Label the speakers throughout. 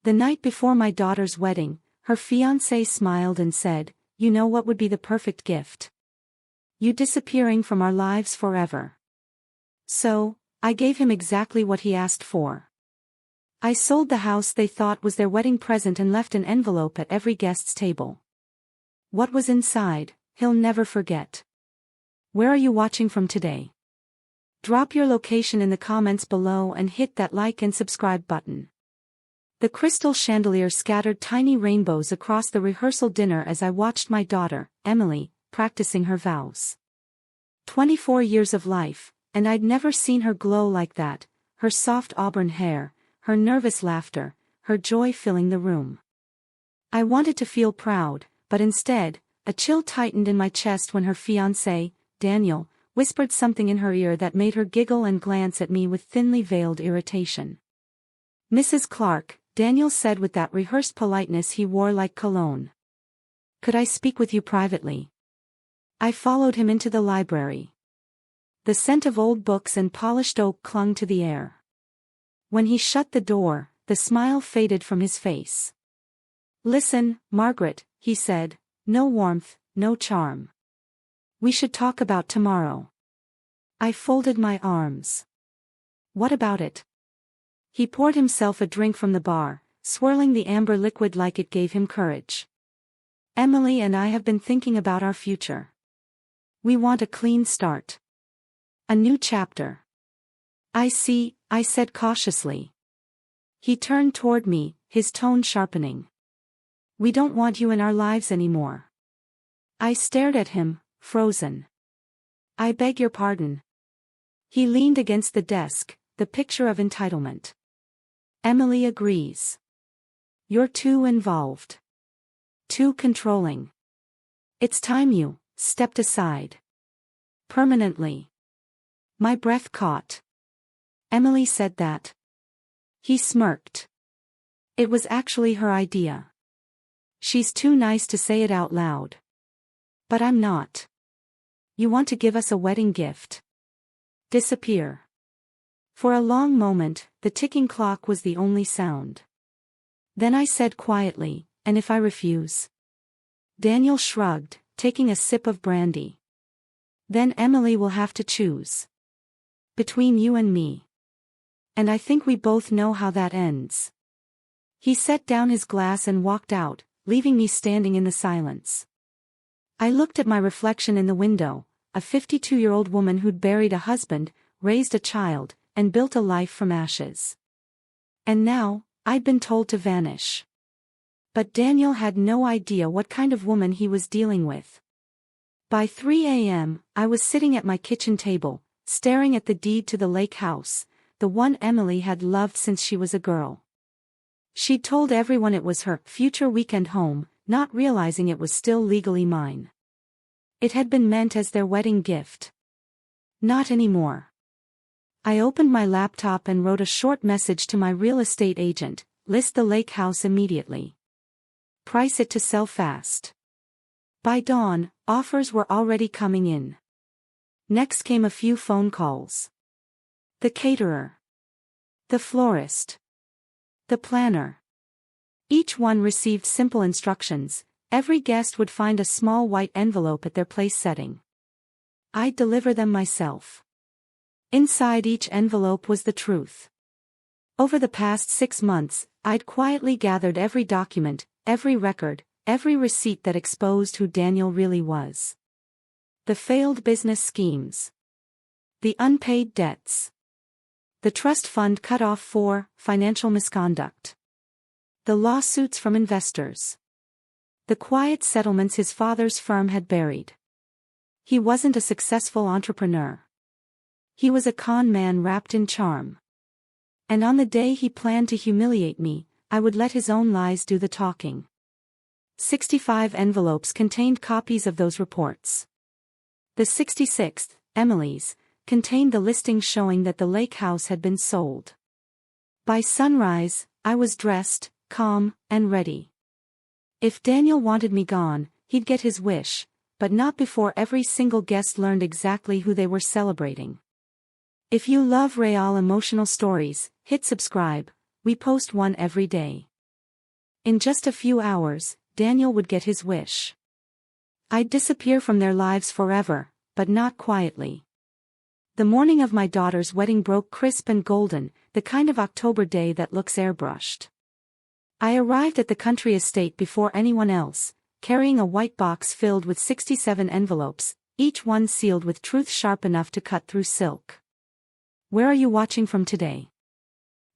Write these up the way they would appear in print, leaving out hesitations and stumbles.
Speaker 1: The night before my daughter's wedding, her fiancé smiled and said, "You know what would be the perfect gift? You disappearing from our lives forever." So, I gave him exactly what he asked for. I sold the house they thought was their wedding present and left an envelope at every guest's table. What was inside, he'll never forget. Where are you watching from today? Drop your location in the comments below and hit that like and subscribe button. The crystal chandelier scattered tiny rainbows across the rehearsal dinner as I watched my daughter, Emily, practicing her vows. 24 years of life, and I'd never seen her glow like that, her soft auburn hair, her nervous laughter, her joy filling the room. I wanted to feel proud, but instead, a chill tightened in my chest when her fiancé, Daniel, whispered something in her ear that made her giggle and glance at me with thinly veiled irritation. "Mrs. Clark," Daniel said with that rehearsed politeness he wore like cologne. "Could I speak with you privately?" I followed him into the library. The scent of old books and polished oak clung to the air. When he shut the door, the smile faded from his face. "Listen, Margaret," he said, "no warmth, no charm. We should talk about tomorrow." I folded my arms. "What about it?" He poured himself a drink from the bar, swirling the amber liquid like it gave him courage. "Emily and I have been thinking about our future. We want a clean start. A new chapter." "I see," I said cautiously. He turned toward me, his tone sharpening. "We don't want you in our lives anymore." I stared at him, frozen. "I beg your pardon." He leaned against the desk, the picture of entitlement. "Emily agrees. You're too involved. Too controlling. It's time you stepped aside. Permanently." My breath caught. "Emily said that." He smirked. "It was actually her idea. She's too nice to say it out loud. But I'm not. You want to give us a wedding gift? Disappear." For a long moment, the ticking clock was the only sound. Then I said quietly, "And if I refuse?" Daniel shrugged, taking a sip of brandy. "Then Emily will have to choose. Between you and me. And I think we both know how that ends." He set down his glass and walked out, leaving me standing in the silence. I looked at my reflection in the window, a 52-year-old woman who'd buried a husband, raised a child, and built a life from ashes. And now, I'd been told to vanish. But Daniel had no idea what kind of woman he was dealing with. By 3 a.m., I was sitting at my kitchen table, staring at the deed to the lake house, the one Emily had loved since she was a girl. She'd told everyone it was her future weekend home, not realizing it was still legally mine. It had been meant as their wedding gift. Not anymore. I opened my laptop and wrote a short message to my real estate agent, "List the lake house immediately. Price it to sell fast." By dawn, offers were already coming in. Next came a few phone calls. The caterer. The florist. The planner. Each one received simple instructions. Every guest would find a small white envelope at their place setting. I'd deliver them myself. Inside each envelope was the truth. Over the past 6 months, I'd quietly gathered every document, every record, every receipt that exposed who Daniel really was. The failed business schemes. The unpaid debts. The trust fund cut off for financial misconduct. The lawsuits from investors. The quiet settlements his father's firm had buried. He wasn't a successful entrepreneur. He was a con man wrapped in charm. And on the day he planned to humiliate me, I would let his own lies do the talking. 65 envelopes contained copies of those reports. The 66th, Emily's, contained the listing showing that the lake house had been sold. By sunrise, I was dressed, calm, and ready. If Daniel wanted me gone, he'd get his wish, but not before every single guest learned exactly who they were celebrating. If you love real emotional stories, hit subscribe. We post one every day. In just a few hours, Daniel would get his wish. I'd disappear from their lives forever, but not quietly. The morning of my daughter's wedding broke crisp and golden, the kind of October day that looks airbrushed. I arrived at the country estate before anyone else, carrying a white box filled with 67 envelopes, each one sealed with truth sharp enough to cut through silk. Where are you watching from today?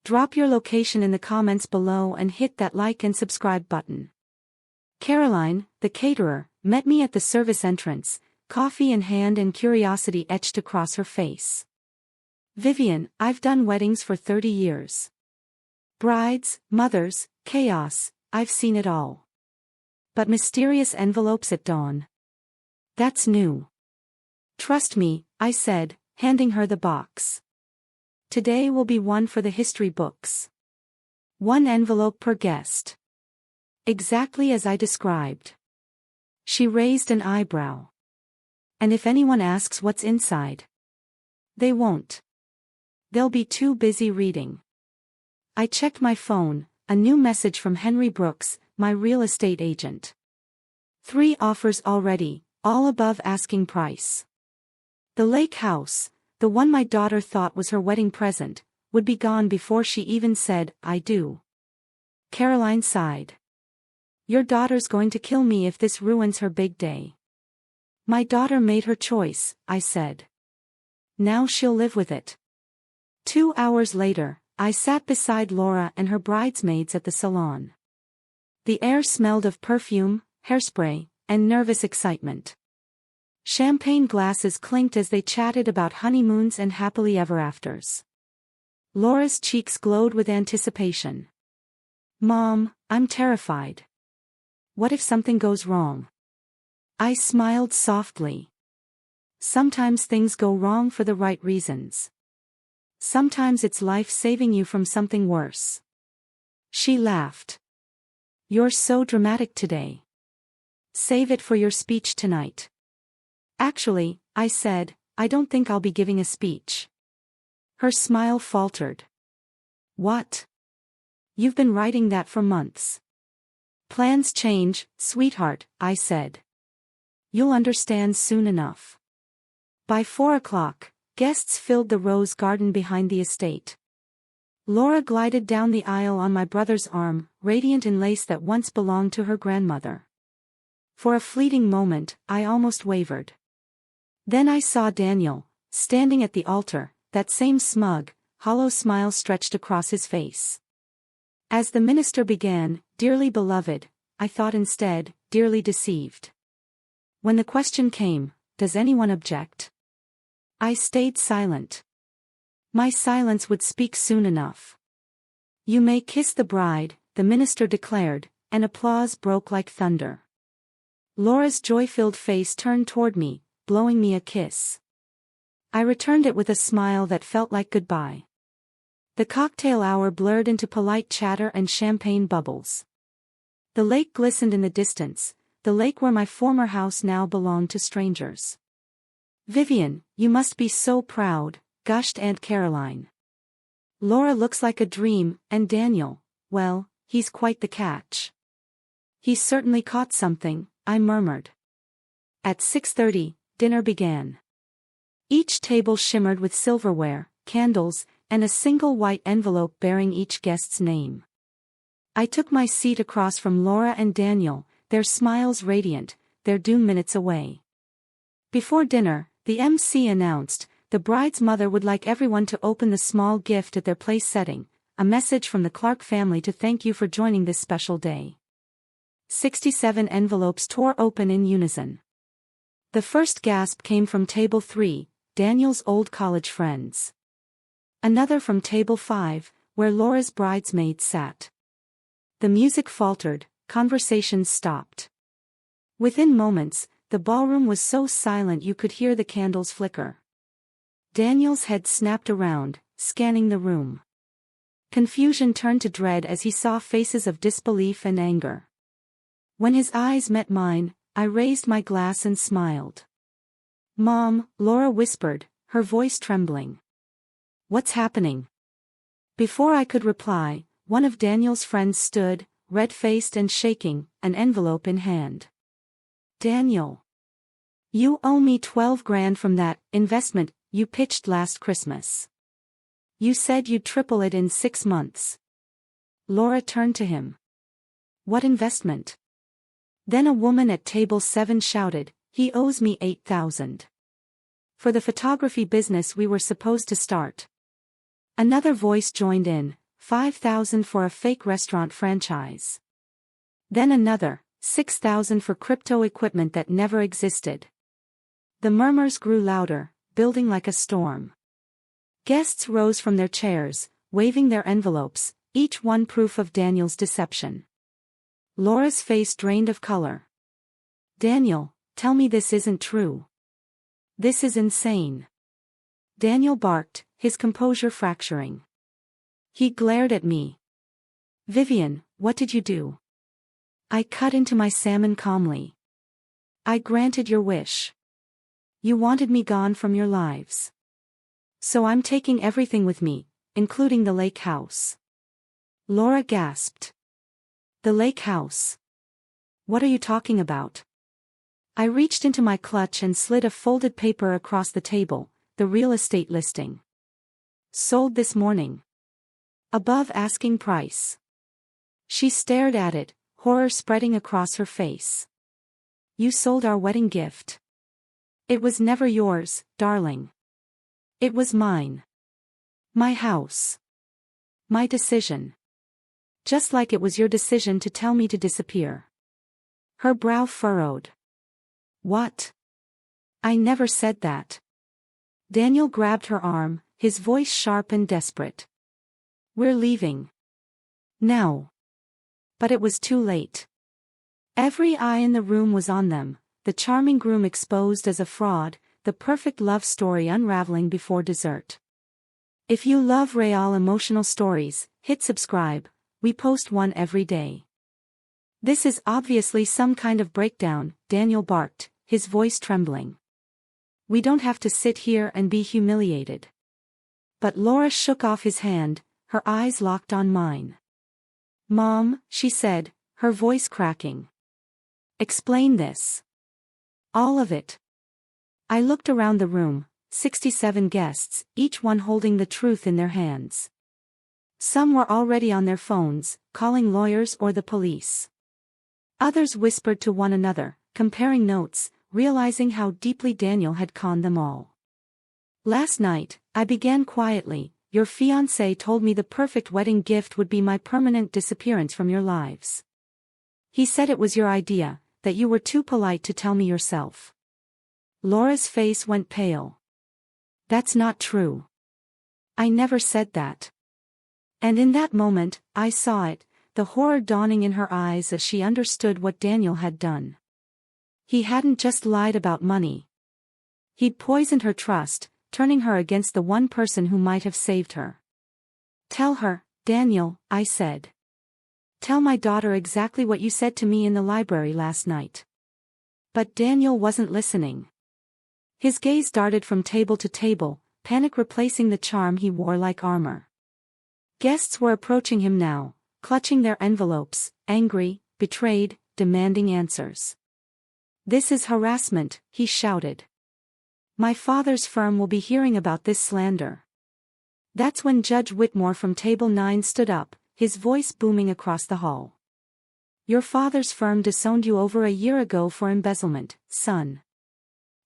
Speaker 1: Drop your location in the comments below and hit that like and subscribe button. Caroline, the caterer, met me at the service entrance, coffee in hand and curiosity etched across her face. Vivian, I've done weddings for 30 years. Brides, mothers, chaos, I've seen it all. But mysterious envelopes at dawn? That's new. Trust me, I said, handing her the box. Today will be one for the history books. One envelope per guest. Exactly as I described. She raised an eyebrow. And if anyone asks what's inside? They won't. They'll be too busy reading. I checked my phone, a new message from Henry Brooks, my real estate agent. 3 offers already, all above asking price. The lake house, the one my daughter thought was her wedding present, would be gone before she even said, I do. Caroline sighed. Your daughter's going to kill me if this ruins her big day. My daughter made her choice, I said. Now she'll live with it. 2 hours later, I sat beside Laura and her bridesmaids at the salon. The air smelled of perfume, hairspray, and nervous excitement. Champagne glasses clinked as they chatted about honeymoons and happily ever afters. Laura's cheeks glowed with anticipation. Mom, I'm terrified. What if something goes wrong? I smiled softly. Sometimes things go wrong for the right reasons. Sometimes it's life saving you from something worse. She laughed. You're so dramatic today. Save it for your speech tonight. Actually, I said, I don't think I'll be giving a speech. Her smile faltered. What? You've been writing that for months. Plans change, sweetheart, I said. You'll understand soon enough. By 4 o'clock, guests filled the rose garden behind the estate. Laura glided down the aisle on my brother's arm, radiant in lace that once belonged to her grandmother. For a fleeting moment, I almost wavered. Then I saw Daniel, standing at the altar, that same smug, hollow smile stretched across his face. As the minister began, dearly beloved, I thought instead, dearly deceived. When the question came, does anyone object? I stayed silent. My silence would speak soon enough. You may kiss the bride, the minister declared, and applause broke like thunder. Laura's joy-filled face turned toward me, blowing me a kiss. I returned it with a smile that felt like goodbye. The cocktail hour blurred into polite chatter and champagne bubbles. The lake glistened in the distance, the lake where my former house now belonged to strangers. Vivian, you must be so proud, gushed Aunt Caroline. Laura looks like a dream, and Daniel, well, he's quite the catch. He certainly caught something, I murmured. At 6:30, dinner began. Each table shimmered with silverware, candles, and a single white envelope bearing each guest's name. I took my seat across from Laura and Daniel, their smiles radiant, their doom minutes away. Before dinner, the MC announced, the bride's mother would like everyone to open the small gift at their place setting, a message from the Clark family to thank you for joining this special day. 67 envelopes tore open in unison. The first gasp came from table 3, Daniel's old college friends. Another from table 5, where Laura's bridesmaids sat. The music faltered, conversations stopped. Within moments, the ballroom was so silent you could hear the candles flicker. Daniel's head snapped around, scanning the room. Confusion turned to dread as he saw faces of disbelief and anger. When his eyes met mine, I raised my glass and smiled. Mom, Laura whispered, her voice trembling. What's happening? Before I could reply, one of Daniel's friends stood, red-faced and shaking, an envelope in hand. Daniel. You owe me 12 grand from that investment you pitched last Christmas. You said you'd triple it in 6 months. Laura turned to him. What investment? Then a woman at table 7 shouted, he owes me 8,000. For the photography business we were supposed to start. Another voice joined in, 5,000 for a fake restaurant franchise. Then another, 6,000 for crypto equipment that never existed. The murmurs grew louder, building like a storm. Guests rose from their chairs, waving their envelopes, each one proof of Daniel's deception. Laura's face drained of color. Daniel, tell me this isn't true. This is insane. Daniel barked, his composure fracturing. He glared at me. Vivian, what did you do? I cut into my salmon calmly. I granted your wish. You wanted me gone from your lives. So I'm taking everything with me, including the lake house. Laura gasped. The lake house. What are you talking about? I reached into my clutch and slid a folded paper across the table, the real estate listing. Sold this morning. Above asking price. She stared at it, horror spreading across her face. You sold our wedding gift. It was never yours, darling. It was mine. My house. My decision. Just like it was your decision to tell me to disappear. Her brow furrowed. What? I never said that. Daniel grabbed her arm, his voice sharp and desperate. We're leaving. Now. But it was too late. Every eye in the room was on them, the charming groom exposed as a fraud, the perfect love story unraveling before dessert. If you love real emotional stories, hit subscribe, we post one every day. This is obviously some kind of breakdown, Daniel barked, his voice trembling. We don't have to sit here and be humiliated. But Laura shook off his hand, her eyes locked on mine. Mom, she said, her voice cracking. Explain this. All of it. I looked around the room, 67 guests, each one holding the truth in their hands. Some were already on their phones, calling lawyers or the police. Others whispered to one another, comparing notes, realizing how deeply Daniel had conned them all. Last night, I began quietly, your fiancé told me the perfect wedding gift would be my permanent disappearance from your lives. He said it was your idea, that you were too polite to tell me yourself. Laura's face went pale. That's not true. I never said that. And in that moment, I saw it, the horror dawning in her eyes as she understood what Daniel had done. He hadn't just lied about money. He'd poisoned her trust, turning her against the one person who might have saved her. Tell her, Daniel, I said. Tell my daughter exactly what you said to me in the library last night. But Daniel wasn't listening. His gaze darted from table to table, panic replacing the charm he wore like armor. Guests were approaching him now, clutching their envelopes, angry, betrayed, demanding answers. This is harassment, he shouted. My father's firm will be hearing about this slander. That's when Judge Whitmore from Table 9 stood up, his voice booming across the hall. Your father's firm disowned you over a year ago for embezzlement, son.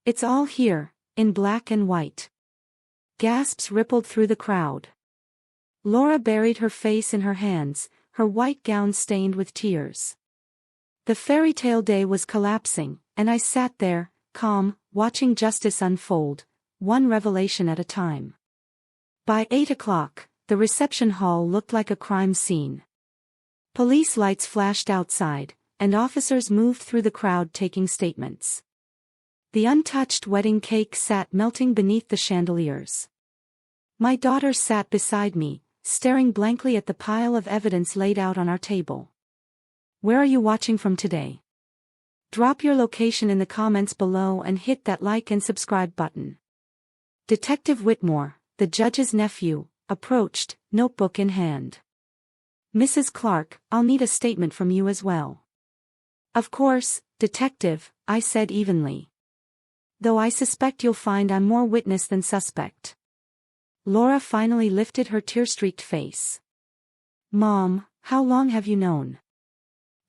Speaker 1: It's all here, in black and white. Gasps rippled through the crowd. Laura buried her face in her hands, her white gown stained with tears. The fairy tale day was collapsing, and I sat there, calm, watching justice unfold, one revelation at a time. By 8 o'clock, the reception hall looked like a crime scene. Police lights flashed outside, and officers moved through the crowd taking statements. The untouched wedding cake sat melting beneath the chandeliers. My daughter sat beside me, staring blankly at the pile of evidence laid out on our table. Where are you watching from today? Drop your location in the comments below and hit that like and subscribe button. Detective Whitmore, the judge's nephew, approached, notebook in hand. Mrs. Clark, I'll need a statement from you as well. Of course, Detective, I said evenly. Though I suspect you'll find I'm more witness than suspect. Laura finally lifted her tear-streaked face. Mom, how long have you known?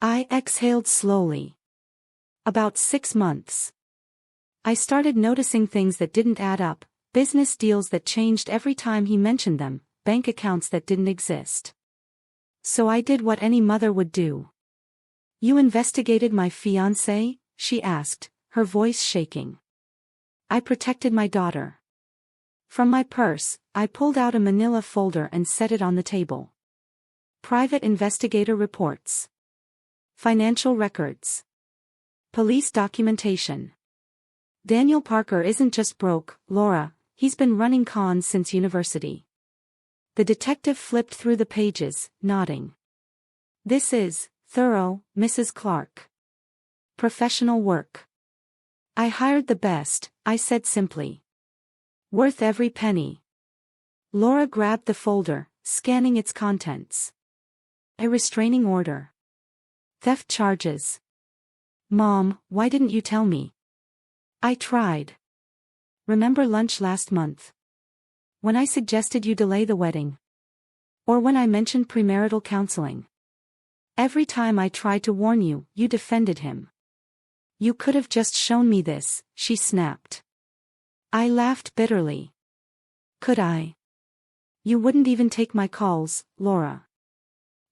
Speaker 1: I exhaled slowly. About 6 months. I started noticing things that didn't add up, business deals that changed every time he mentioned them, bank accounts that didn't exist. So I did what any mother would do. You investigated my fiancé? She asked, her voice shaking. I protected my daughter. From my purse, I pulled out a manila folder and set it on the table. Private investigator reports. Financial records. Police documentation. Daniel Parker isn't just broke, Laura, he's been running cons since university. The detective flipped through the pages, nodding. This is thorough, Mrs. Clark. Professional work. I hired the best, I said simply. Worth every penny. Laura grabbed the folder, scanning its contents. A restraining order. Theft charges. Mom, why didn't you tell me? I tried. Remember lunch last month? When I suggested you delay the wedding? Or when I mentioned premarital counseling? Every time I tried to warn you, you defended him. You could have just shown me this, she snapped. I laughed bitterly. Could I? You wouldn't even take my calls, Laura.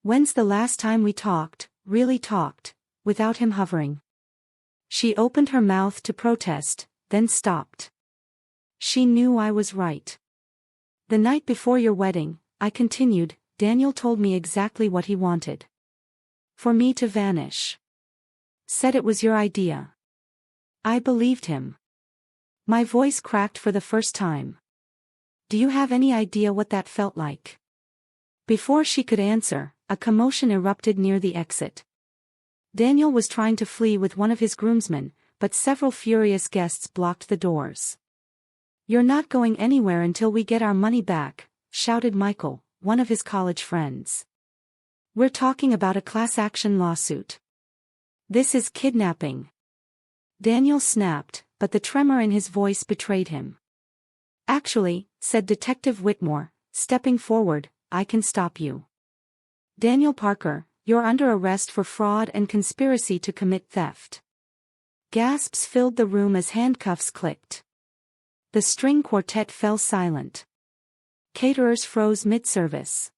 Speaker 1: When's the last time we talked, really talked, without him hovering? She opened her mouth to protest, then stopped. She knew I was right. The night before your wedding, I continued, Daniel told me exactly what he wanted. For me to vanish. Said it was your idea. I believed him. My voice cracked for the first time. Do you have any idea what that felt like? Before she could answer, a commotion erupted near the exit. Daniel was trying to flee with one of his groomsmen, but several furious guests blocked the doors. You're not going anywhere until we get our money back, shouted Michael, one of his college friends. We're talking about a class action lawsuit. This is kidnapping. Daniel snapped, but the tremor in his voice betrayed him. Actually, said Detective Whitmore, stepping forward, I can stop you. Daniel Parker, you're under arrest for fraud and conspiracy to commit theft. Gasps filled the room as handcuffs clicked. The string quartet fell silent. Caterers froze mid-service.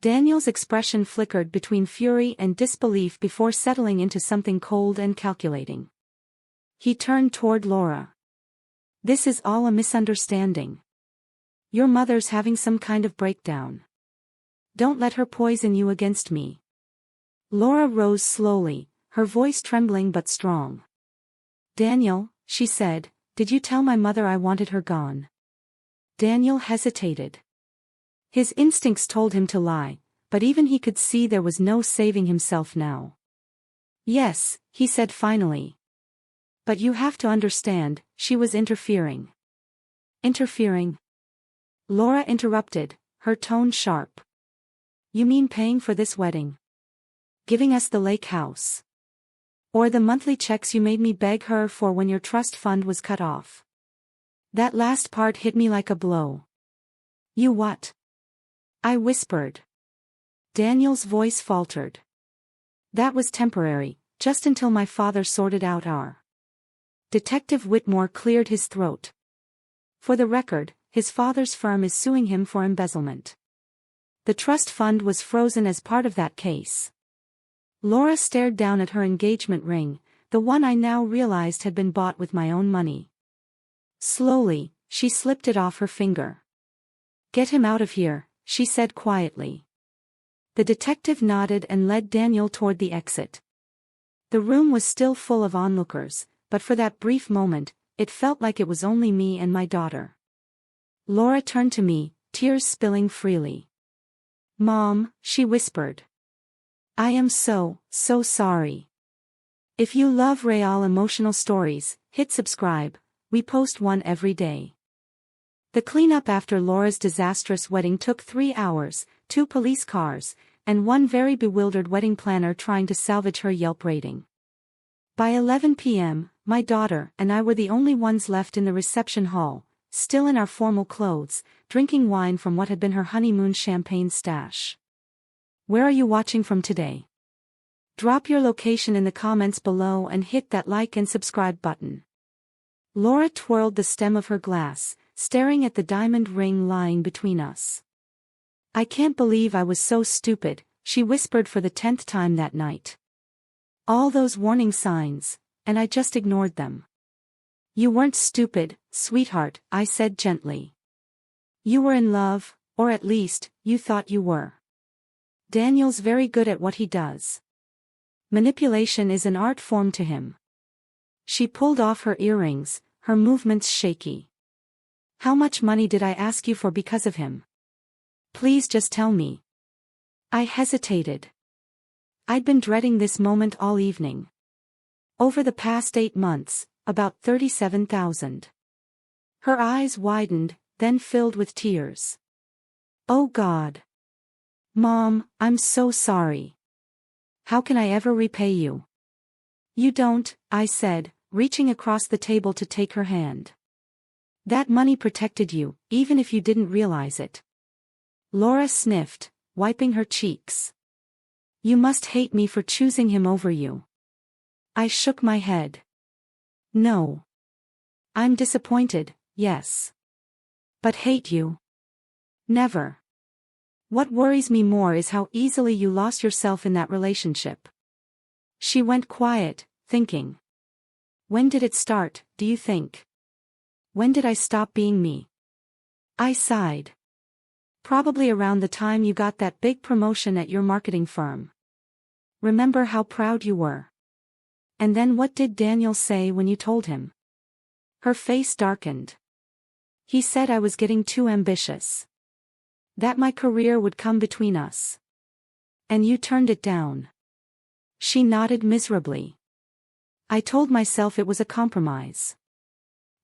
Speaker 1: Daniel's expression flickered between fury and disbelief before settling into something cold and calculating. He turned toward Laura. This is all a misunderstanding. Your mother's having some kind of breakdown. Don't let her poison you against me. Laura rose slowly, her voice trembling but strong. Daniel, she said, did you tell my mother I wanted her gone? Daniel hesitated. His instincts told him to lie, but even he could see there was no saving himself now. Yes, he said finally. But you have to understand, she was interfering. Interfering? Laura interrupted, her tone sharp. You mean paying for this wedding? Giving us the lake house? Or the monthly checks you made me beg her for when your trust fund was cut off? That last part hit me like a blow. You what? I whispered. Daniel's voice faltered. That was temporary, just until my father sorted out our. Detective Whitmore cleared his throat. For the record, his father's firm is suing him for embezzlement. The trust fund was frozen as part of that case. Laura stared down at her engagement ring, the one I now realized had been bought with my own money. Slowly, she slipped it off her finger. Get him out of here, she said quietly. The detective nodded and led Daniel toward the exit. The room was still full of onlookers, but for that brief moment, it felt like it was only me and my daughter. Laura turned to me, tears spilling freely. Mom, she whispered. I am so sorry. If you love real emotional stories, hit subscribe, we post one every day. The cleanup after Laura's disastrous wedding took 3 hours, 2 police cars, and one very bewildered wedding planner trying to salvage her Yelp rating. By 11 p.m., my daughter and I were the only ones left in the reception hall, still in our formal clothes, drinking wine from what had been her honeymoon champagne stash. Where are you watching from today? Drop your location in the comments below and hit that like and subscribe button. Laura twirled the stem of her glass, staring at the diamond ring lying between us. I can't believe I was so stupid, she whispered for the 10th time that night. All those warning signs, and I just ignored them. You weren't stupid, sweetheart, I said gently. You were in love, or at least, you thought you were. Daniel's very good at what he does. Manipulation is an art form to him. She pulled off her earrings, her movements shaky. How much money did I ask you for because of him? Please just tell me. I hesitated. I'd been dreading this moment all evening. Over the past 8 months, about 37,000. Her eyes widened, then filled with tears. Oh God. Mom, I'm so sorry. How can I ever repay you? You don't, I said, reaching across the table to take her hand. That money protected you, even if you didn't realize it. Laura sniffed, wiping her cheeks. You must hate me for choosing him over you. I shook my head. No. I'm disappointed, yes. But hate you? Never. What worries me more is how easily you lost yourself in that relationship. She went quiet, thinking. When did it start, do you think? When did I stop being me? I sighed. Probably around the time you got that big promotion at your marketing firm. Remember how proud you were? And then what did Daniel say when you told him? Her face darkened. He said I was getting too ambitious. That my career would come between us. And you turned it down. She nodded miserably. I told myself it was a compromise.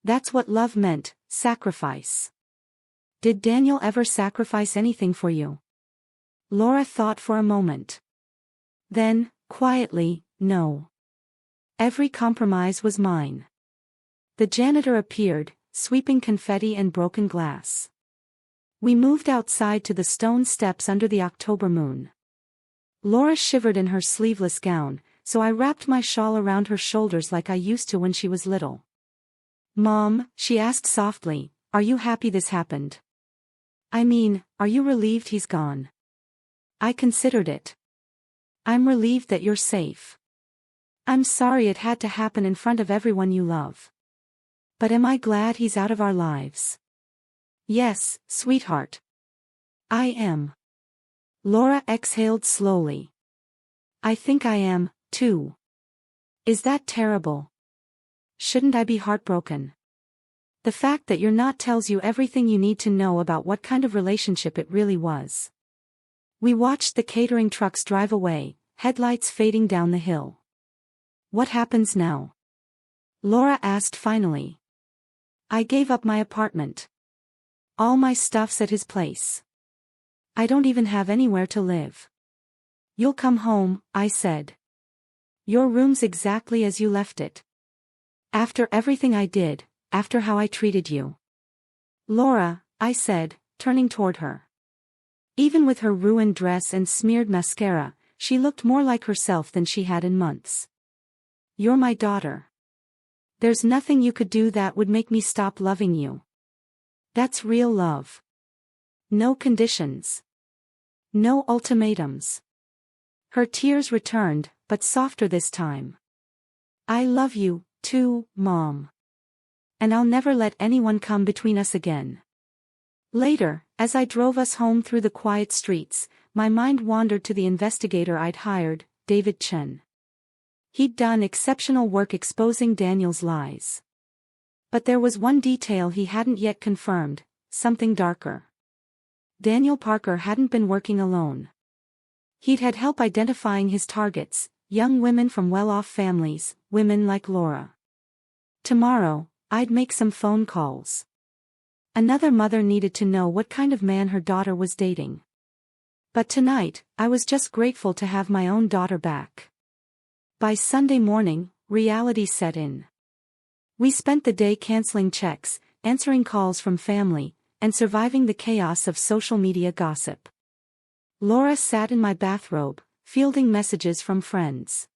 Speaker 1: That's what love meant, sacrifice. Did Daniel ever sacrifice anything for you? Laura thought for a moment. Then, quietly, no. Every compromise was mine. The janitor appeared, sweeping confetti and broken glass. We moved outside to the stone steps under the October moon. Laura shivered in her sleeveless gown, so I wrapped my shawl around her shoulders like I used to when she was little. Mom, she asked softly, are you happy this happened? I mean, are you relieved he's gone? I considered it. I'm relieved that you're safe. I'm sorry it had to happen in front of everyone you love. But am I glad he's out of our lives? Yes, sweetheart. I am. Laura exhaled slowly. I think I am, too. Is that terrible? Shouldn't I be heartbroken? The fact that you're not tells you everything you need to know about what kind of relationship it really was. We watched the catering trucks drive away, headlights fading down the hill. What happens now? Laura asked finally. I gave up my apartment. All my stuff's at his place. I don't even have anywhere to live. You'll come home, I said. Your room's exactly as you left it. After everything I did, after how I treated you. Laura, I said, turning toward her. Even with her ruined dress and smeared mascara, she looked more like herself than she had in months. You're my daughter. There's nothing you could do that would make me stop loving you. That's real love. No conditions. No ultimatums. Her tears returned, but softer this time. I love you, too, Mom. And I'll never let anyone come between us again. Later, as I drove us home through the quiet streets, my mind wandered to the investigator I'd hired, David Chen. He'd done exceptional work exposing Daniel's lies. But there was one detail he hadn't yet confirmed, something darker. Daniel Parker hadn't been working alone. He'd had help identifying his targets, young women from well-off families, women like Laura. Tomorrow, I'd make some phone calls. Another mother needed to know what kind of man her daughter was dating. But tonight, I was just grateful to have my own daughter back. By Sunday morning, reality set in. We spent the day canceling checks, answering calls from family, and surviving the chaos of social media gossip. Laura sat in my bathrobe, fielding messages from friends.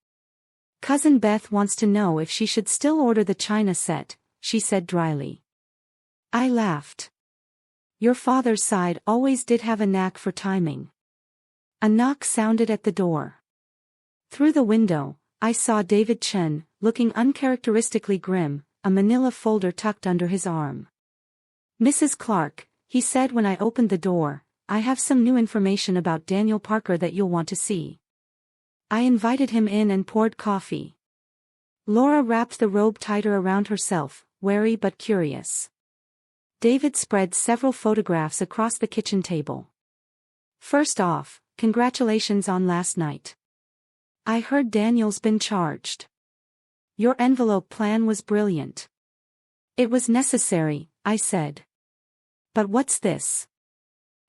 Speaker 1: "Cousin Beth wants to know if she should still order the china set," she said dryly. I laughed. Your father's side always did have a knack for timing. A knock sounded at the door. Through the window, I saw David Chen, looking uncharacteristically grim, a manila folder tucked under his arm. "Mrs. Clark," he said when I opened the door, "I have some new information about Daniel Parker that you'll want to see." I invited him in and poured coffee. Laura wrapped the robe tighter around herself, wary but curious. David spread several photographs across the kitchen table. "First off, congratulations on last night. I heard Daniel's been charged. Your envelope plan was brilliant." "It was necessary," I said. "But what's this?"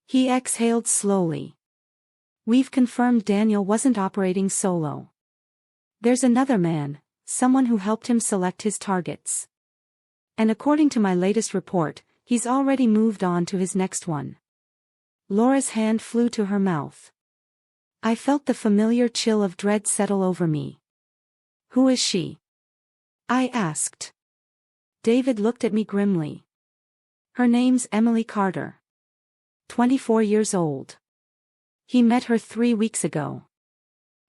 Speaker 1: He exhaled slowly. "We've confirmed Daniel wasn't operating solo. There's another man, someone who helped him select his targets. And according to my latest report, he's already moved on to his next one." Laura's hand flew to her mouth. I felt the familiar chill of dread settle over me. "Who is she?" I asked. David looked at me grimly. "Her name's Emily Carter. 24 years old. He met her 3 weeks ago."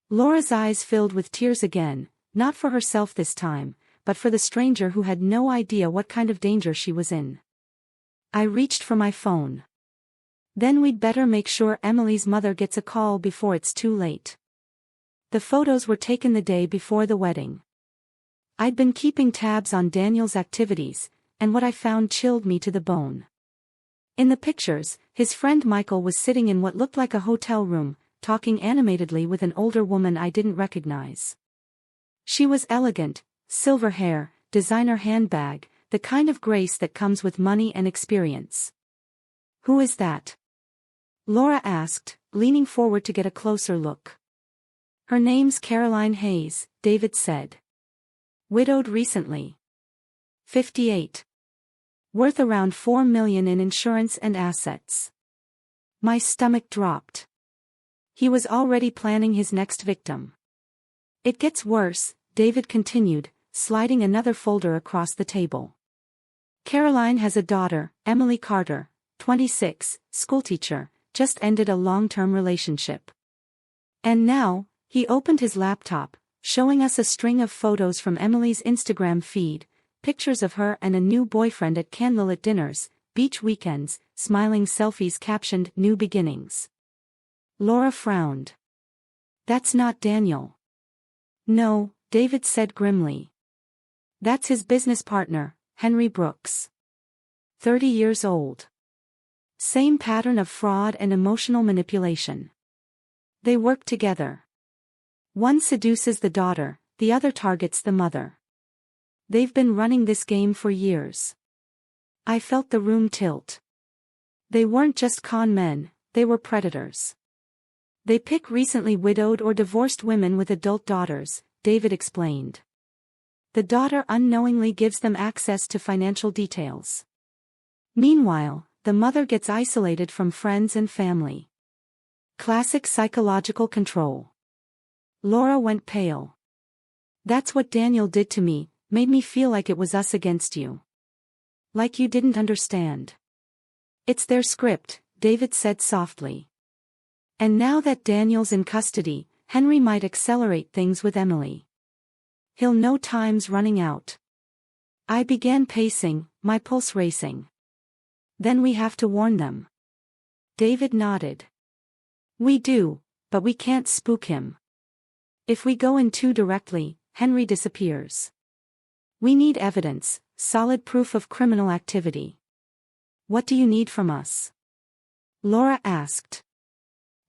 Speaker 1: Laura's eyes filled with tears again, not for herself this time, but for the stranger who had no idea what kind of danger she was in. I reached for my phone. "Then we'd better make sure Emily's mother gets a call before it's too late." The photos were taken the day before the wedding. I'd been keeping tabs on Daniel's activities, and what I found chilled me to the bone. In the pictures, his friend Michael was sitting in what looked like a hotel room, talking animatedly with an older woman I didn't recognize. She was elegant, silver hair, designer handbag, the kind of grace that comes with money and experience. "Who is that?" Laura asked, leaning forward to get a closer look. "Her name's Caroline Hayes," David said. "Widowed recently. 58. Worth around $4 million in insurance and assets." My stomach dropped. He was already planning his next victim. "It gets worse," David continued, sliding another folder across the table. "Caroline has a daughter, Emily Carter, 26, schoolteacher, just ended a long-term relationship. And now," he opened his laptop, showing us a string of photos from Emily's Instagram feed, pictures of her and a new boyfriend at candlelit dinners, beach weekends, smiling selfies captioned "New Beginnings." Laura frowned. "That's not Daniel." "No," David said grimly. "That's his business partner, Henry Brooks. 30 years old. Same pattern of fraud and emotional manipulation. They work together. One seduces the daughter, the other targets the mother. They've been running this game for years." I felt the room tilt. They weren't just con men, they were predators. "They pick recently widowed or divorced women with adult daughters," David explained. "The daughter unknowingly gives them access to financial details. Meanwhile, the mother gets isolated from friends and family. Classic psychological control." Laura went pale. "That's what Daniel did to me, made me feel like it was us against you. Like you didn't understand." "It's their script," David said softly. "And now that Daniel's in custody, Henry might accelerate things with Emily. He'll know time's running out." I began pacing, my pulse racing. "Then we have to warn them." David nodded. "We do, but we can't spook him. If we go in too directly, Henry disappears. We need evidence, solid proof of criminal activity." "What do you need from us?" Laura asked.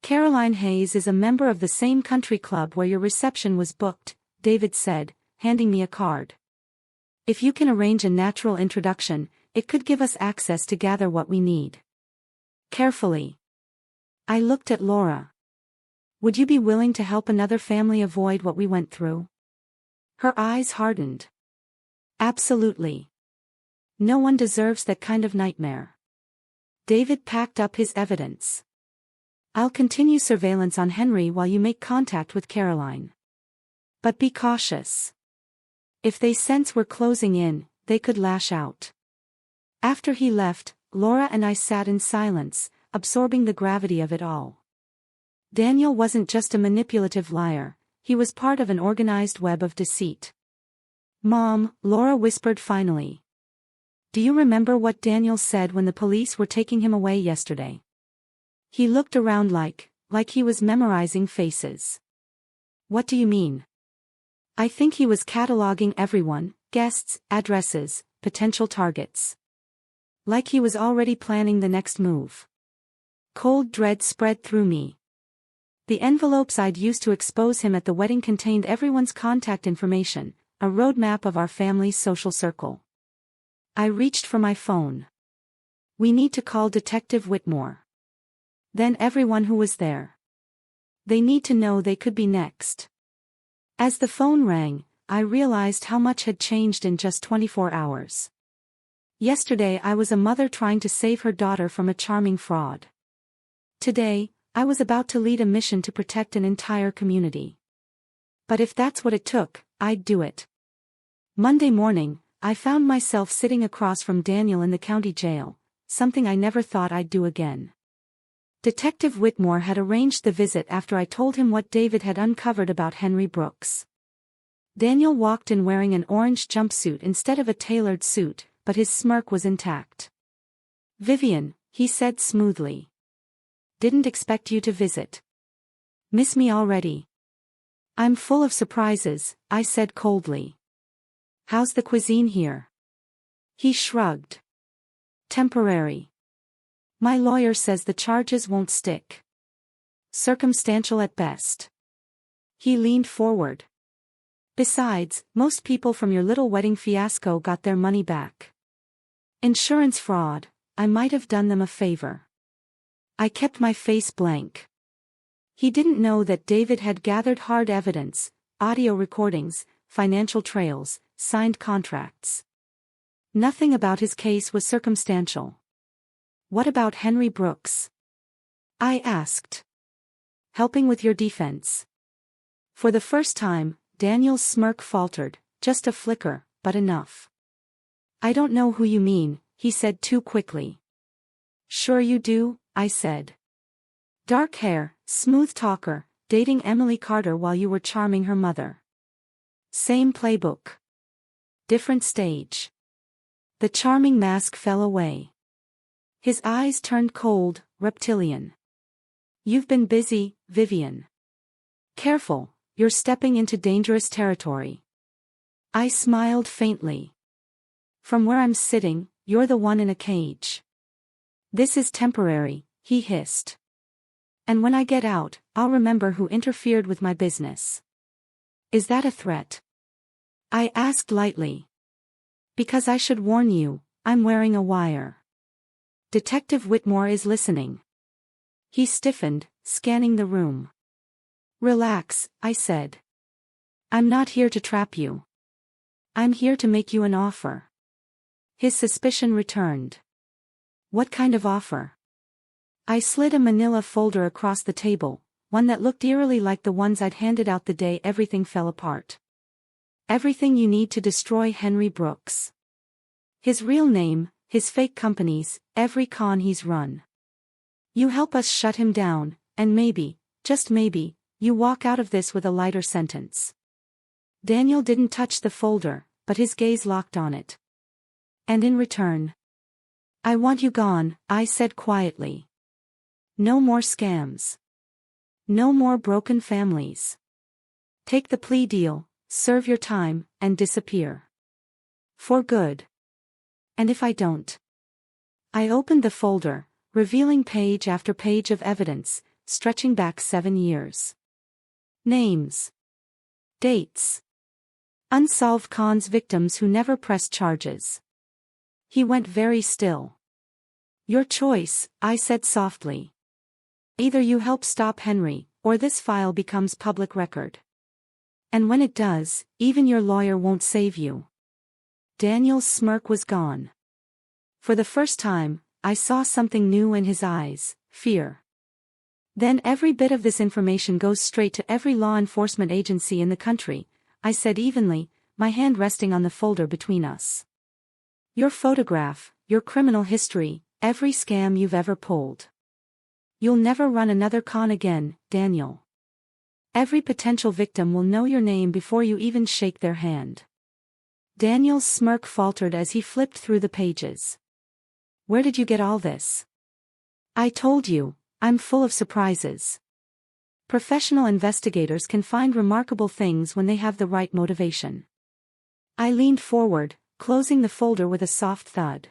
Speaker 1: "Caroline Hayes is a member of the same country club where your reception was booked," David said, handing me a card. "If you can arrange a natural introduction, it could give us access to gather what we need." Carefully. I looked at Laura. Would you be willing to help another family avoid what we went through? Her eyes hardened. Absolutely. No one deserves that kind of nightmare. David packed up his evidence. I'll continue surveillance on Henry while you make contact with Caroline. But be cautious. If they sense we're closing in, they could lash out. After he left, Laura and I sat in silence, absorbing the gravity of it all. Daniel wasn't just a manipulative liar, he was part of an organized web of deceit. Mom, Laura whispered finally. Do you remember what Daniel said when the police were taking him away yesterday? He looked around like he was memorizing faces. What do you mean? I think he was cataloging everyone, guests, addresses, potential targets. Like he was already planning the next move. Cold dread spread through me. The envelopes I'd used to expose him at the wedding contained everyone's contact information, a roadmap of our family's social circle. I reached for my phone. We need to call Detective Whitmore. Then everyone who was there. They need to know they could be next. As the phone rang, I realized how much had changed in just 24 hours. Yesterday I was a mother trying to save her daughter from a charming fraud. Today, I was about to lead a mission to protect an entire community. But if that's what it took, I'd do it. Monday morning, I found myself sitting across from Daniel in the county jail, something I never thought I'd do again. Detective Whitmore had arranged the visit after I told him what David had uncovered about Henry Brooks. Daniel walked in wearing an orange jumpsuit instead of a tailored suit, but his smirk was intact. Vivian, he said smoothly. Didn't expect you to visit. Miss me already? I'm full of surprises, I said coldly. How's the cuisine here? He shrugged. Temporary. My lawyer says the charges won't stick. Circumstantial at best. He leaned forward. Besides, most people from your little wedding fiasco got their money back. Insurance fraud, I might have done them a favor. I kept my face blank. He didn't know that David had gathered hard evidence, audio recordings, financial trails, signed contracts. Nothing about his case was circumstantial. What about Henry Brooks? I asked. Helping with your defense. For the first time, Daniel's smirk faltered, just a flicker, but enough. I don't know who you mean, he said too quickly. Sure you do, I said. Dark hair, smooth talker, dating Emily Carter while you were charming her mother. Same playbook. Different stage. The charming mask fell away. His eyes turned cold, reptilian. You've been busy, Vivian. Careful, you're stepping into dangerous territory. I smiled faintly. From where I'm sitting, you're the one in a cage. This is temporary, he hissed. And when I get out, I'll remember who interfered with my business. Is that a threat? I asked lightly. Because I should warn you, I'm wearing a wire. Detective Whitmore is listening. He stiffened, scanning the room. Relax, I said. I'm not here to trap you. I'm here to make you an offer. His suspicion returned. What kind of offer? I slid a manila folder across the table, one that looked eerily like the ones I'd handed out the day everything fell apart. Everything you need to destroy Henry Brooks. His real name, his fake companies, every con he's run. You help us shut him down, and maybe, just maybe, you walk out of this with a lighter sentence. Daniel didn't touch the folder, but his gaze locked on it. And in return, I want you gone, I said quietly. No more scams. No more broken families. Take the plea deal, serve your time, and disappear. For good. And if I don't? I opened the folder, revealing page after page of evidence, stretching back 7 years. Names. Dates. Unsolved cons victims who never pressed charges. He went very still. Your choice, I said softly. Either you help stop Henry, or this file becomes public record. And when it does, even your lawyer won't save you. Daniel's smirk was gone. For the first time, I saw something new in his eyes, fear. Then every bit of this information goes straight to every law enforcement agency in the country, I said evenly, my hand resting on the folder between us. Your photograph, your criminal history, every scam you've ever pulled. You'll never run another con again, Daniel. Every potential victim will know your name before you even shake their hand. Daniel's smirk faltered as he flipped through the pages. Where did you get all this? I told you, I'm full of surprises. Professional investigators can find remarkable things when they have the right motivation. I leaned forward, closing the folder with a soft thud.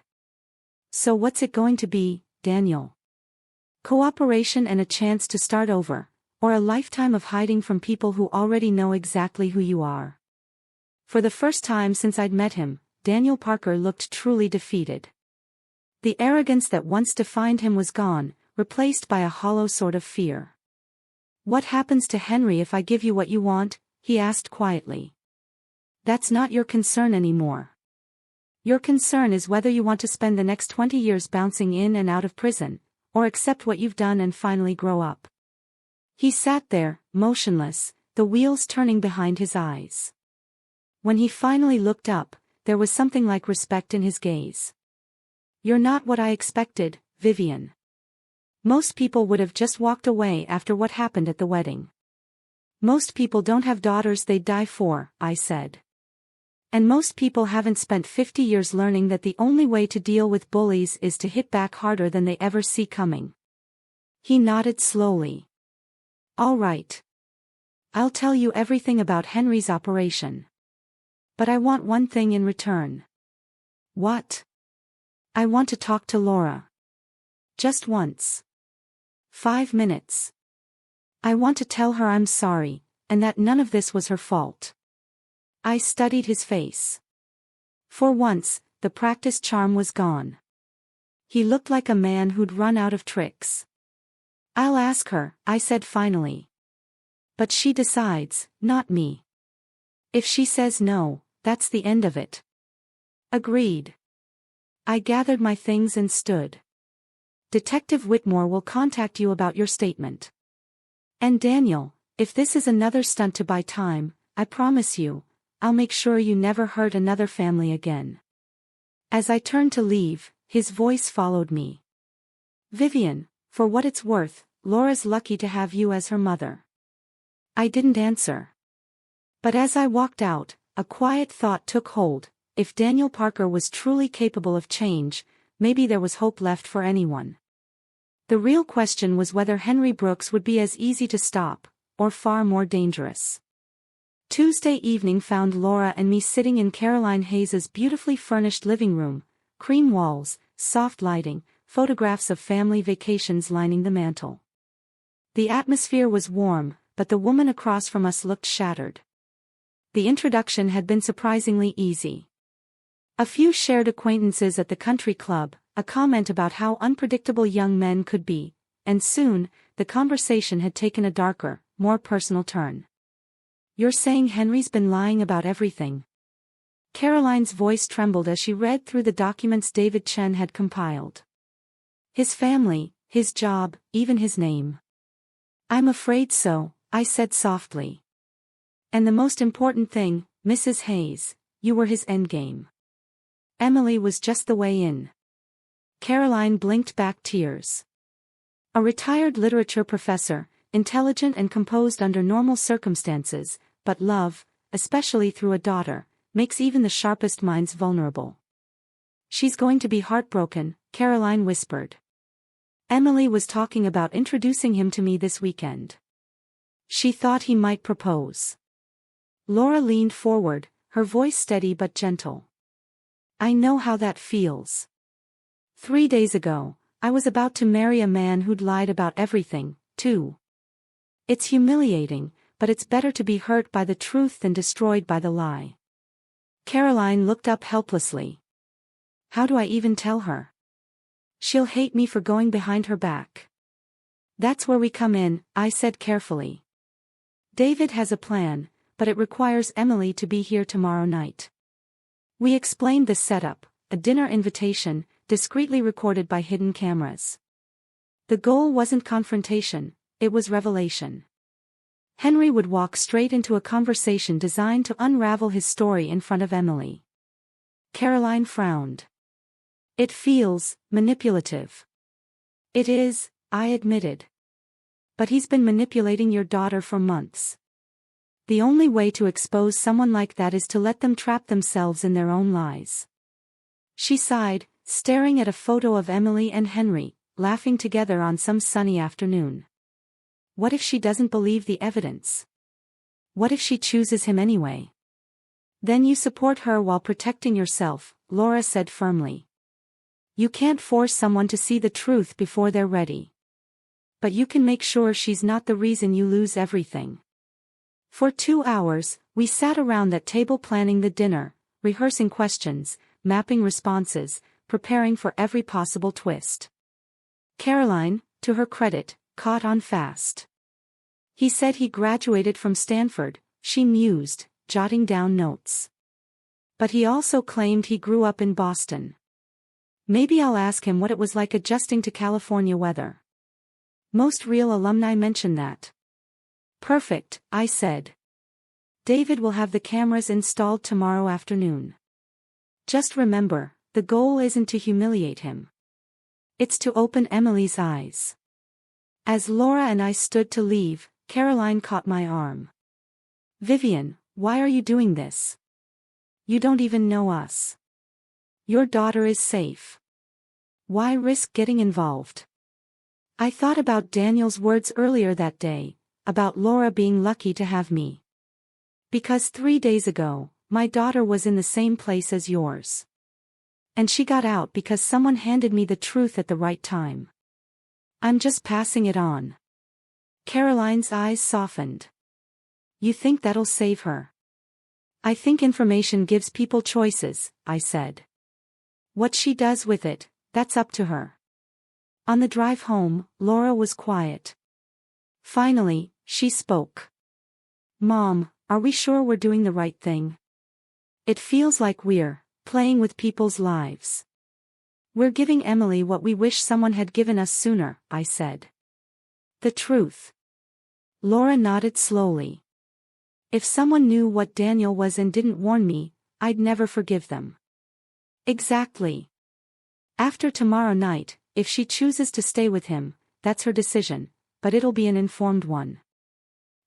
Speaker 1: So what's it going to be, Daniel? Cooperation and a chance to start over, or a lifetime of hiding from people who already know exactly who you are? For the first time since I'd met him, Daniel Parker looked truly defeated. The arrogance that once defined him was gone, replaced by a hollow sort of fear. What happens to Henry if I give you what you want? He asked quietly. That's not your concern anymore. Your concern is whether you want to spend the next 20 years bouncing in and out of prison, or accept what you've done and finally grow up. He sat there, motionless, the wheels turning behind his eyes. When he finally looked up, there was something like respect in his gaze. You're not what I expected, Vivian. Most people would have just walked away after what happened at the wedding. Most people don't have daughters they'd die for, I said. And most people haven't spent 50 years learning that the only way to deal with bullies is to hit back harder than they ever see coming. He nodded slowly. All right. I'll tell you everything about Henry's operation. But I want one thing in return. What? I want to talk to Laura. Just once. 5 minutes. I want to tell her I'm sorry, and that none of this was her fault. I studied his face. For once, the practiced charm was gone. He looked like a man who'd run out of tricks. I'll ask her, I said finally. But she decides, not me. If she says no, that's the end of it. Agreed. I gathered my things and stood. Detective Whitmore will contact you about your statement. And Daniel, if this is another stunt to buy time, I promise you, I'll make sure you never hurt another family again. As I turned to leave, his voice followed me. Vivian, for what it's worth, Laura's lucky to have you as her mother. I didn't answer. But as I walked out, a quiet thought took hold. If Daniel Parker was truly capable of change, maybe there was hope left for anyone. The real question was whether Henry Brooks would be as easy to stop, or far more dangerous. Tuesday evening found Laura and me sitting in Caroline Hayes's beautifully furnished living room, cream walls, soft lighting, photographs of family vacations lining the mantel. The atmosphere was warm, but the woman across from us looked shattered. The introduction had been surprisingly easy. A few shared acquaintances at the country club, a comment about how unpredictable young men could be, and soon, the conversation had taken a darker, more personal turn. You're saying Henry's been lying about everything? Caroline's voice trembled as she read through the documents David Chen had compiled. His family, his job, even his name. I'm afraid so, I said softly. And the most important thing, Mrs. Hayes, you were his endgame. Emily was just the way in. Caroline blinked back tears. A retired literature professor, intelligent and composed under normal circumstances, but love, especially through a daughter, makes even the sharpest minds vulnerable. She's going to be heartbroken, Caroline whispered. Emily was talking about introducing him to me this weekend. She thought he might propose. Laura leaned forward, her voice steady but gentle. I know how that feels. 3 days ago, I was about to marry a man who'd lied about everything, too. It's humiliating, but it's better to be hurt by the truth than destroyed by the lie. Caroline looked up helplessly. How do I even tell her? She'll hate me for going behind her back. That's where we come in, I said carefully. David has a plan, but it requires Emily to be here tomorrow night. We explained the setup, a dinner invitation, discreetly recorded by hidden cameras. The goal wasn't confrontation, it was revelation. Henry would walk straight into a conversation designed to unravel his story in front of Emily. Caroline frowned. It feels manipulative. It is, I admitted. But he's been manipulating your daughter for months. The only way to expose someone like that is to let them trap themselves in their own lies. She sighed, staring at a photo of Emily and Henry, laughing together on some sunny afternoon. What if she doesn't believe the evidence? What if she chooses him anyway? Then you support her while protecting yourself, Laura said firmly. You can't force someone to see the truth before they're ready. But you can make sure she's not the reason you lose everything. For 2 hours, we sat around that table planning the dinner, rehearsing questions, mapping responses, preparing for every possible twist. Caroline, to her credit, caught on fast. He said he graduated from Stanford, she mused, jotting down notes. But he also claimed he grew up in Boston. Maybe I'll ask him what it was like adjusting to California weather. Most real alumni mention that. Perfect, I said. David will have the cameras installed tomorrow afternoon. Just remember, the goal isn't to humiliate him. It's to open Emily's eyes. As Laura and I stood to leave, Caroline caught my arm. Vivian, why are you doing this? You don't even know us. Your daughter is safe. Why risk getting involved? I thought about Daniel's words earlier that day, about Laura being lucky to have me. Because 3 days ago, my daughter was in the same place as yours. And she got out because someone handed me the truth at the right time. I'm just passing it on. Caroline's eyes softened. You think that'll save her? I think information gives people choices, I said. What she does with it, that's up to her. On the drive home, Laura was quiet. Finally, she spoke. Mom, are we sure we're doing the right thing? It feels like we're playing with people's lives. We're giving Emily what we wish someone had given us sooner, I said. The truth. Laura nodded slowly. If someone knew what Daniel was and didn't warn me, I'd never forgive them. Exactly. After tomorrow night, if she chooses to stay with him, that's her decision, but it'll be an informed one.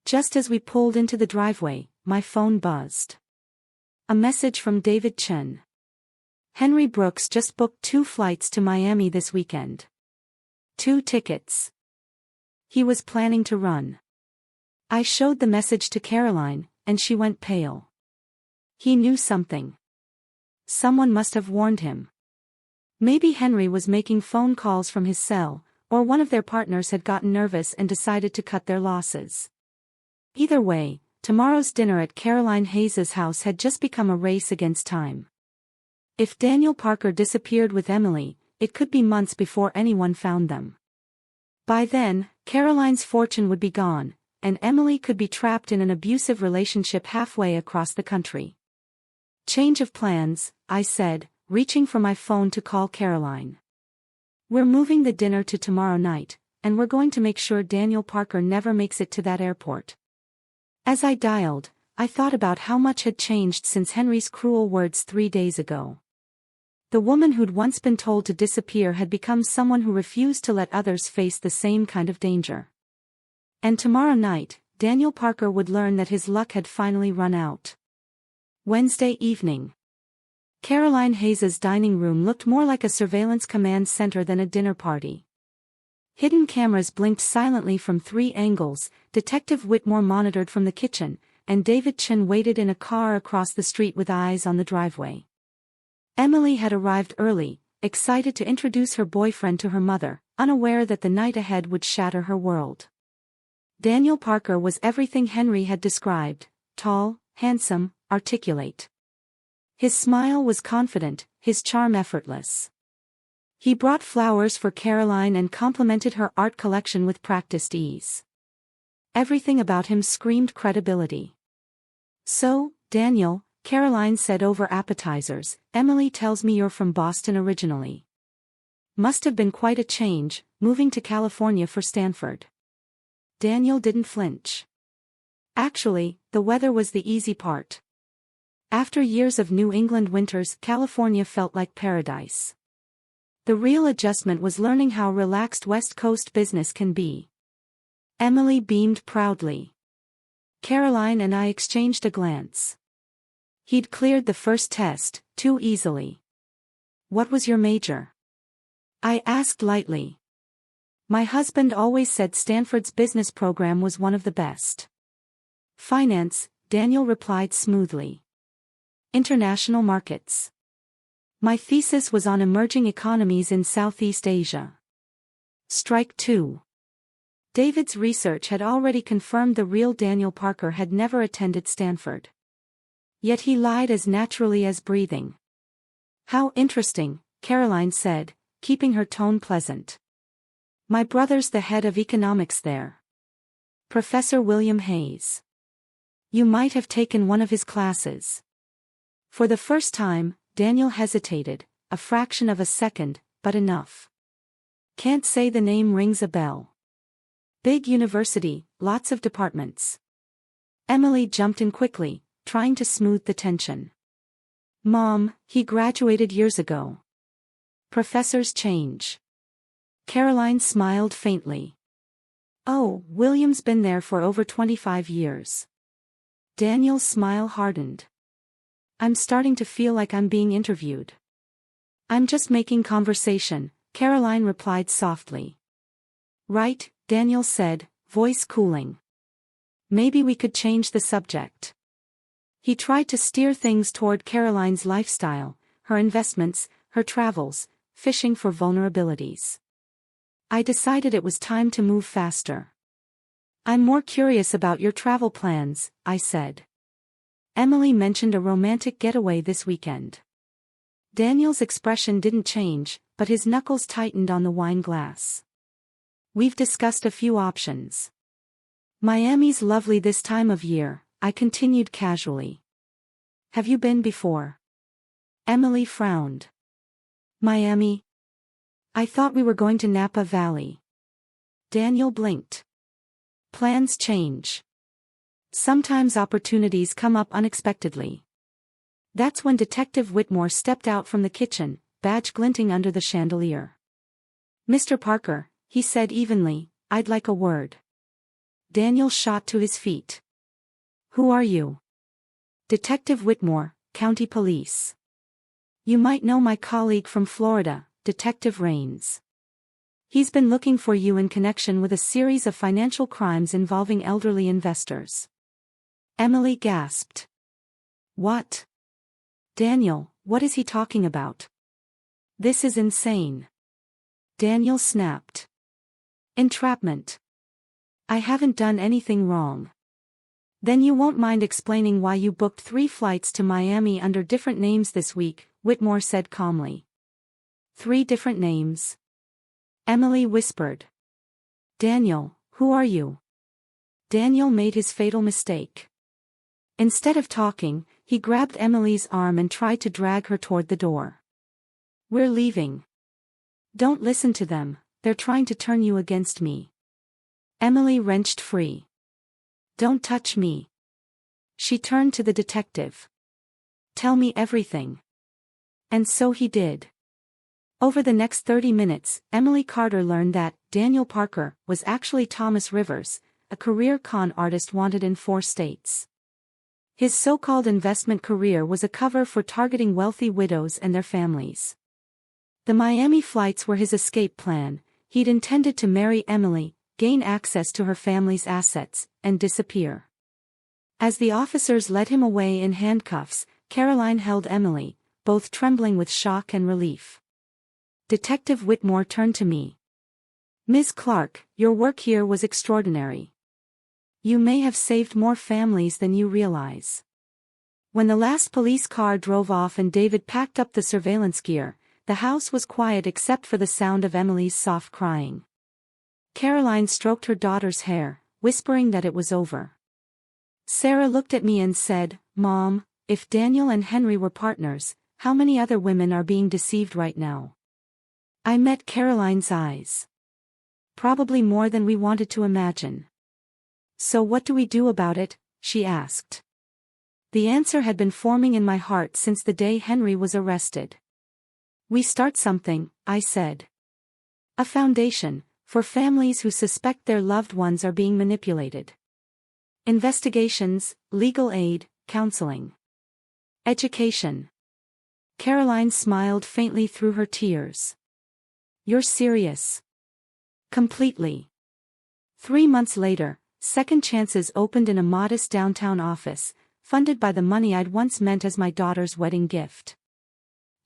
Speaker 1: Just as we pulled into the driveway, my phone buzzed. A message from David Chen. Henry Brooks just booked 2 flights to Miami this weekend. 2 tickets. He was planning to run. I showed the message to Caroline, and she went pale. He knew something. Someone must have warned him. Maybe Henry was making phone calls from his cell, or one of their partners had gotten nervous and decided to cut their losses. Either way, tomorrow's dinner at Caroline Hayes's house had just become a race against time. If Daniel Parker disappeared with Emily, it could be months before anyone found them. By then, Caroline's fortune would be gone, and Emily could be trapped in an abusive relationship halfway across the country. Change of plans, I said, reaching for my phone to call Caroline. We're moving the dinner to tomorrow night, and we're going to make sure Daniel Parker never makes it to that airport. As I dialed, I thought about how much had changed since Henry's cruel words 3 days ago. The woman who'd once been told to disappear had become someone who refused to let others face the same kind of danger. And tomorrow night, Daniel Parker would learn that his luck had finally run out. Wednesday evening. Caroline Hayes's dining room looked more like a surveillance command center than a dinner party. Hidden cameras blinked silently from 3 angles, Detective Whitmore monitored from the kitchen, and David Chen waited in a car across the street with eyes on the driveway. Emily had arrived early, excited to introduce her boyfriend to her mother, unaware that the night ahead would shatter her world. Daniel Parker was everything Henry had described: tall, handsome, articulate. His smile was confident, his charm effortless. He brought flowers for Caroline and complimented her art collection with practiced ease. Everything about him screamed credibility. "So, Daniel," Caroline said over appetizers, "Emily tells me you're from Boston originally. Must have been quite a change, moving to California for Stanford." Daniel didn't flinch. "Actually, the weather was the easy part. After years of New England winters, California felt like paradise. The real adjustment was learning how relaxed West Coast business can be." Emily beamed proudly. Caroline and I exchanged a glance. He'd cleared the first test, too easily. "What was your major?" I asked lightly. "My husband always said Stanford's business program was one of the best." "Finance," Daniel replied smoothly. "International markets. My thesis was on emerging economies in Southeast Asia." Strike two. David's research had already confirmed the real Daniel Parker had never attended Stanford. Yet he lied as naturally as breathing. "How interesting," Caroline said, keeping her tone pleasant. "My brother's the head of economics there. Professor William Hayes. You might have taken one of his classes." For the first time, Daniel hesitated, a fraction of a second, but enough. "Can't say the name rings a bell. Big university, lots of departments." Emily jumped in quickly, trying to smooth the tension. "Mom, he graduated years ago. Professors change." Caroline smiled faintly. "Oh, William's been there for over 25 years. Daniel's smile hardened. "I'm starting to feel like I'm being interviewed." "I'm just making conversation," Caroline replied softly. "Right," Daniel said, voice cooling. "Maybe we could change the subject." He tried to steer things toward Caroline's lifestyle, her investments, her travels, fishing for vulnerabilities. I decided it was time to move faster. "I'm more curious about your travel plans," I said. "Emily mentioned a romantic getaway this weekend." Daniel's expression didn't change, but his knuckles tightened on the wine glass. "We've discussed a few options. Miami's lovely this time of year," I continued casually. "Have you been before?" Emily frowned. "Miami? I thought we were going to Napa Valley." Daniel blinked. "Plans change. Sometimes opportunities come up unexpectedly." That's when Detective Whitmore stepped out from the kitchen, badge glinting under the chandelier. "Mr. Parker," he said evenly, "I'd like a word." Daniel shot to his feet. "Who are you?" "Detective Whitmore, County Police. You might know my colleague from Florida, Detective Raines. He's been looking for you in connection with a series of financial crimes involving elderly investors." Emily gasped. "What? Daniel, what is he talking about? This is insane." Daniel snapped. "Entrapment. I haven't done anything wrong." "Then you won't mind explaining why you booked 3 flights to Miami under different names this week," Whitmore said calmly. 3 different names?" Emily whispered. "Daniel, who are you?" Daniel made his fatal mistake. Instead of talking, he grabbed Emily's arm and tried to drag her toward the door. "We're leaving. Don't listen to them, they're trying to turn you against me." Emily wrenched free. "Don't touch me." She turned to the detective. "Tell me everything." And so he did. Over the next 30 minutes, Emily Carter learned that Daniel Parker was actually Thomas Rivers, a career con artist wanted in 4 states. His so-called investment career was a cover for targeting wealthy widows and their families. The Miami flights were his escape plan. He'd intended to marry Emily, gain access to her family's assets, and disappear. As the officers led him away in handcuffs, Caroline held Emily, both trembling with shock and relief. Detective Whitmore turned to me. "Ms. Clark, your work here was extraordinary. You may have saved more families than you realize." When the last police car drove off and David packed up the surveillance gear, The house was quiet except for the sound of Emily's soft crying. Caroline stroked her daughter's hair, whispering that it was over. Sarah looked at me and said, "Mom, if Daniel and Henry were partners, how many other women are being deceived right now?" I met Caroline's eyes. "Probably more than we wanted to imagine." "So what do we do about it?" she asked. The answer had been forming in my heart since the day Henry was arrested. "We start something," I said. "A foundation, for families who suspect their loved ones are being manipulated. Investigations, legal aid, counseling. Education." Caroline smiled faintly through her tears. "You're serious?" "Completely." 3 months later, Second Chances opened in a modest downtown office, funded by the money I'd once meant as my daughter's wedding gift.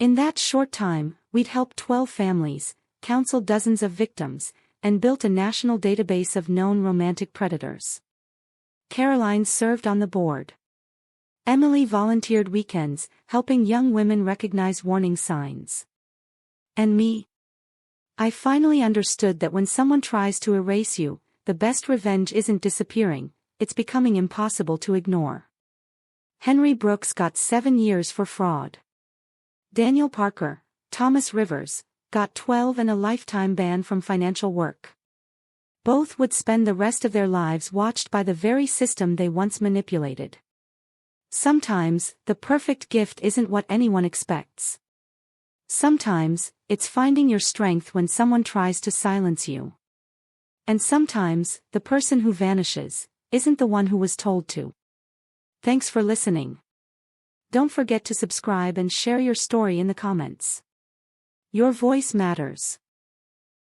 Speaker 1: In that short time, we'd helped 12 families, counseled dozens of victims, and built a national database of known romantic predators. Caroline served on the board. Emily volunteered weekends, helping young women recognize warning signs. And me? I finally understood that when someone tries to erase you, the best revenge isn't disappearing, it's becoming impossible to ignore. Henry Brooks got 7 years for fraud. Daniel Parker, Thomas Rivers, got 12 and a lifetime ban from financial work. Both would spend the rest of their lives watched by the very system they once manipulated. Sometimes, the perfect gift isn't what anyone expects. Sometimes, it's finding your strength when someone tries to silence you. And sometimes, the person who vanishes isn't the one who was told to. Thanks for listening. Don't forget to subscribe and share your story in the comments. Your voice matters.